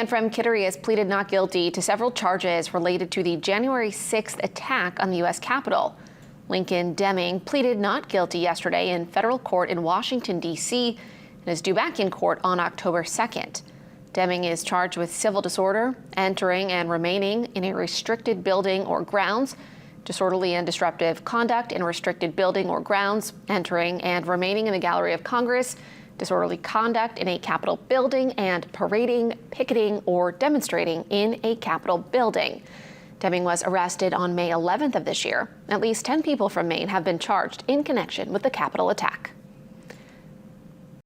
And from Kittery has pleaded not guilty to several charges related to the January 6th attack on the U.S. Capitol. Lincoln Deming pleaded not guilty yesterday in federal court in Washington, D.C., and is due back in court on October 2nd. Deming is charged with civil disorder, entering and remaining in a restricted building or grounds, disorderly and disruptive conduct in a restricted building or grounds, entering and remaining in the Gallery of Congress, disorderly conduct in a Capitol building, and parading, picketing, or demonstrating in a Capitol building. Deming was arrested on May 11th of this year. At least 10 people from Maine have been charged in connection with the Capitol attack.